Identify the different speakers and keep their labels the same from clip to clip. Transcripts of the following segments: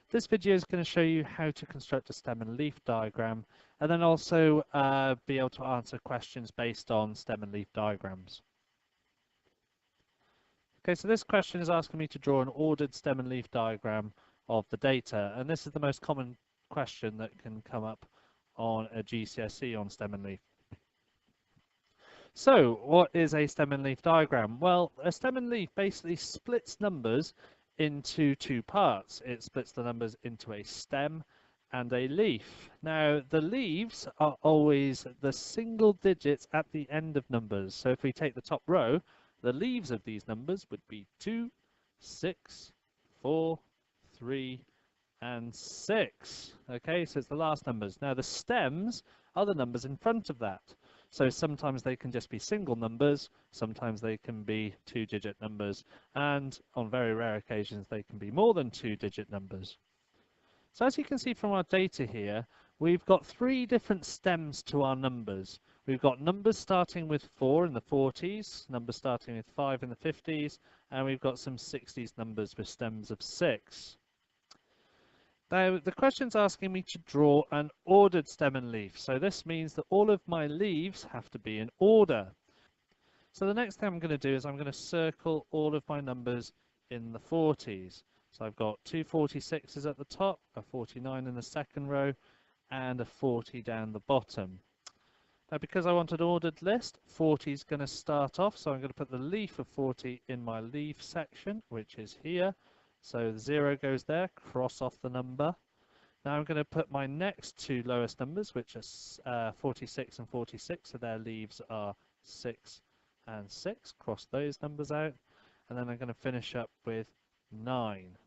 Speaker 1: This video is going to show you how to construct a stem and leaf diagram, and then also be able to answer questions based on stem and leaf diagrams. Okay, so this question is asking me to draw an ordered stem and leaf diagram of the data, and this is the most common question that can come up on a GCSE on stem and leaf. So, what is a stem and leaf diagram? Well, a stem and leaf basically splits numbers into two parts. It splits the numbers into a stem and a leaf. Now, the leaves are always the single digits at the end of numbers. So if we take the top row, the leaves of these numbers would be 2, 6, 4, 3, and 6. Okay, so it's the last numbers. Now, the stems are the numbers in front of that. So sometimes they can just be single numbers, sometimes they can be two-digit numbers, and on very rare occasions they can be more than two-digit numbers. So as you can see from our data here, we've got three different stems to our numbers. We've got numbers starting with 4 in the 40s, numbers starting with 5 in the 50s, and we've got some 60s numbers with stems of 6. Now, the question's asking me to draw an ordered stem and leaf. So this means that all of my leaves have to be in order. So the next thing I'm going to do is I'm going to circle all of my numbers in the 40s. So I've got two 46s at the top, a 49 in the second row, and a 40 down the bottom. Now, because I want an ordered list, 40 is going to start off. So I'm going to put the leaf of 40 in my leaf section, which is here. So the 0 goes there, cross off the number. Now I'm going to put my next two lowest numbers, which are 46 and 46, so their leaves are 6 and 6, cross those numbers out. And then I'm going to finish up with 9.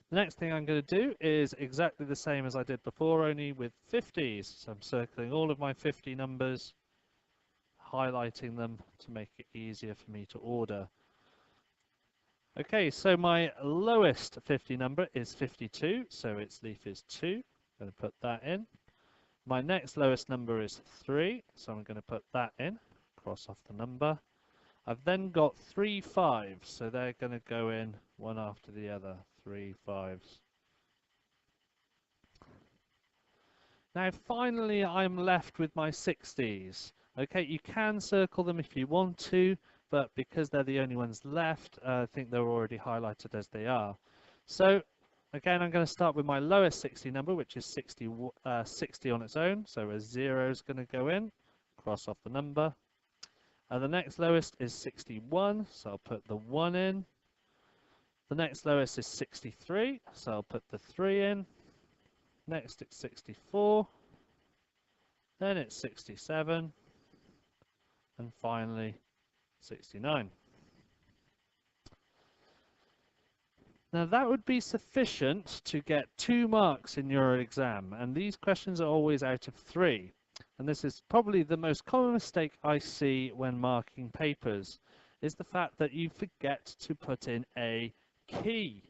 Speaker 1: The next thing I'm going to do is exactly the same as I did before, only with 50s. So I'm circling all of my 50 numbers, highlighting them to make it easier for me to order. Okay, so my lowest 50 number is 52, so its leaf is 2. I'm going to put that in. My next lowest number is 3, so I'm going to put that in, cross off the number. I've then got 3 5s, so they're going to go in one after the other, 3 5s. Now finally I'm left with my 60s. Okay, you can circle them if you want to, but because they're the only ones left, I think they're already highlighted as they are. So again, I'm going to start with my lowest 60 number, which is 60 on its own. So a 0 is going to go in, cross off the number. The next lowest is 61, so I'll put the 1 in. The next lowest is 63, so I'll put the 3 in. Next it's 64, then it's 67, and finally 69. Now that would be sufficient to get 2 marks in your exam, and these questions are always out of 3. And this is probably the most common mistake I see when marking papers, is the fact that you forget to put in a key.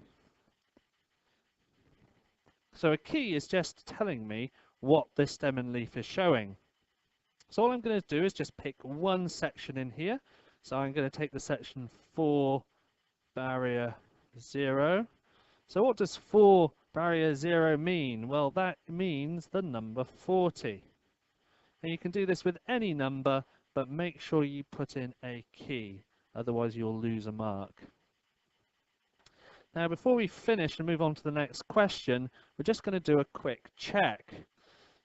Speaker 1: So a key is just telling me what this stem and leaf is showing. So all I'm going to do is just pick one section in here. So I'm going to take the section 4 barrier 0. So what does 4 barrier 0 mean? Well, that means the number 40. And you can do this with any number, but make sure you put in a key, otherwise you'll lose a mark. Now before we finish and move on to the next question, we're just going to do a quick check.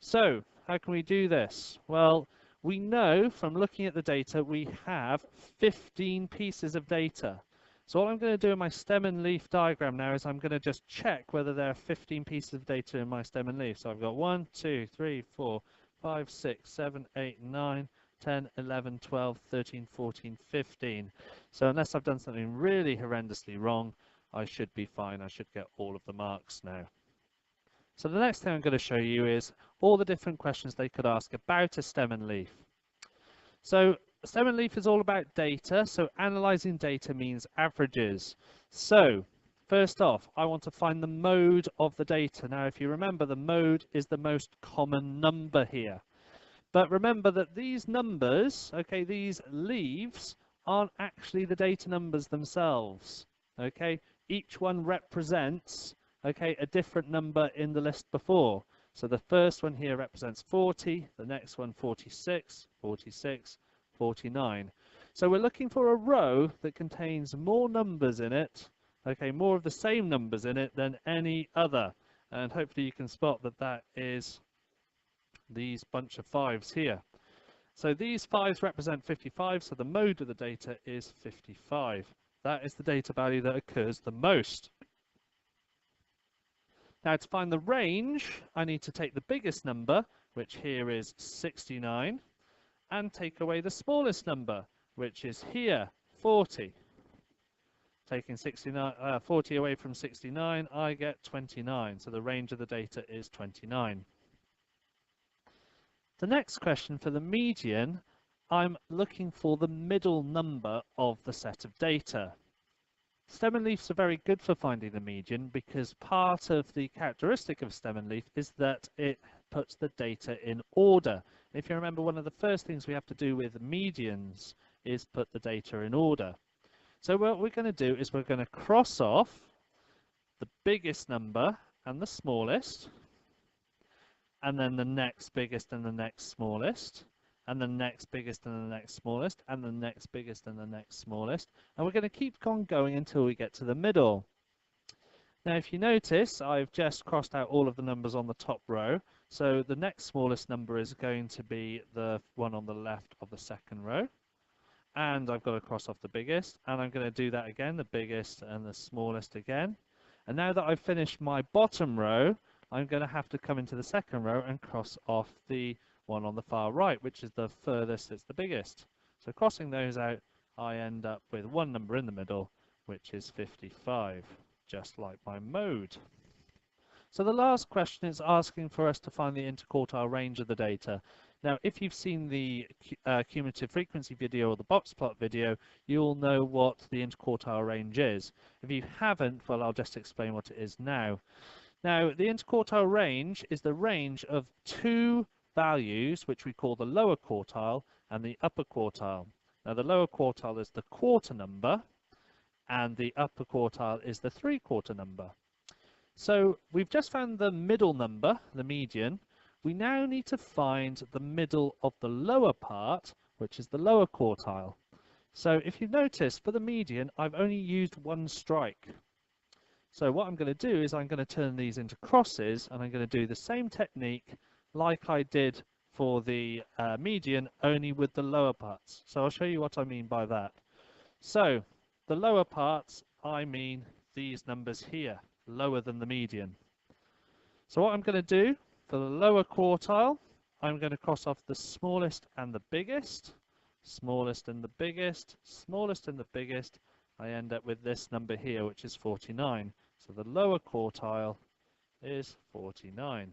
Speaker 1: So how can we do this? Well, we know from looking at the data we have 15 pieces of data. So all I'm going to do in my stem and leaf diagram now is I'm going to just check whether there are 15 pieces of data in my stem and leaf. So I've got 1, 2, 3, 4, 5, 6, 7, 8, 9, 10, 11, 12, 13, 14, 15. So unless I've done something really horrendously wrong, I should be fine. I should get all of the marks now. So the next thing I'm going to show you is all the different questions they could ask about a stem and leaf. So stem and leaf is all about data. So analyzing data means averages. So first off, I want to find the mode of the data. Now, if you remember, the mode is the most common number here. But remember that these numbers, okay, these leaves aren't actually the data numbers themselves. Okay, each one represents, okay, a different number in the list before. So the first one here represents 40, the next one 46, 46, 49. So we're looking for a row that contains more numbers in it, okay, more of the same numbers in it than any other. And hopefully you can spot that that is these bunch of 5s here. So these 5s represent 55, so the mode of the data is 55. That is the data value that occurs the most. Now to find the range, I need to take the biggest number, which here is 69, and take away the smallest number, which is here, 40. Taking 40 away from 69, I get 29. So the range of the data is 29. The next question for the median, I'm looking for the middle number of the set of data. Stem and leaves are very good for finding the median because part of the characteristic of stem and leaf is that it puts the data in order. If you remember, one of the first things we have to do with medians is put the data in order. So what we're going to do is we're going to cross off the biggest number and the smallest, and then the next biggest and the next smallest, and the next biggest and the next smallest, and the next biggest and the next smallest. And we're going to keep on going until we get to the middle. Now, if you notice, I've just crossed out all of the numbers on the top row. So the next smallest number is going to be the one on the left of the second row. And I've got to cross off the biggest. And I'm going to do that again, the biggest and the smallest again. And now that I've finished my bottom row, I'm going to have to come into the second row and cross off the one on the far right, which is the furthest, it's the biggest. So crossing those out, I end up with one number in the middle, which is 55, just like my mode. So the last question is asking for us to find the interquartile range of the data. Now, if you've seen the cumulative frequency video or the box plot video, you'll know what the interquartile range is. If you haven't, well, I'll just explain what it is now. Now, the interquartile range is the range of two values, which we call the lower quartile and the upper quartile. Now, the lower quartile is the quarter number, and the upper quartile is the three-quarter number. So we've just found the middle number, the median. We now need to find the middle of the lower part, which is the lower quartile. So if you notice, for the median, I've only used one strike. So what I'm going to do is I'm going to turn these into crosses, and I'm going to do the same technique like I did for the median, only with the lower parts. So I'll show you what I mean by that. So the lower parts, I mean these numbers here, lower than the median. So what I'm going to do for the lower quartile, I'm going to cross off the smallest and the biggest, smallest and the biggest, smallest and the biggest. I end up with this number here, which is 49. So the lower quartile is 49.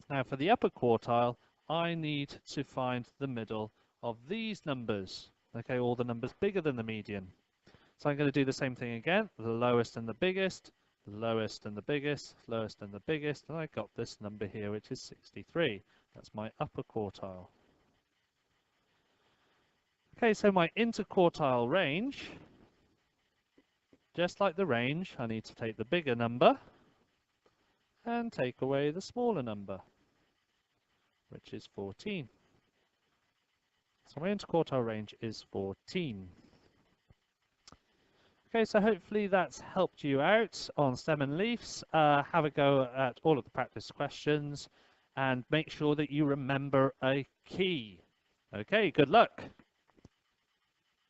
Speaker 1: Now for the upper quartile, I need to find the middle of these numbers, okay, all the numbers bigger than the median. So I'm going to do the same thing again, the lowest and the biggest, the lowest and the biggest, lowest and the biggest, and I got this number here, which is 63. That's my upper quartile. Okay, so my interquartile range, just like the range, I need to take the bigger number and take away the smaller number, which is 14. So my interquartile range is 14. Okay, so hopefully that's helped you out on stem and leaves. Have a go at all of the practice questions and make sure that you remember a key. Okay, good luck.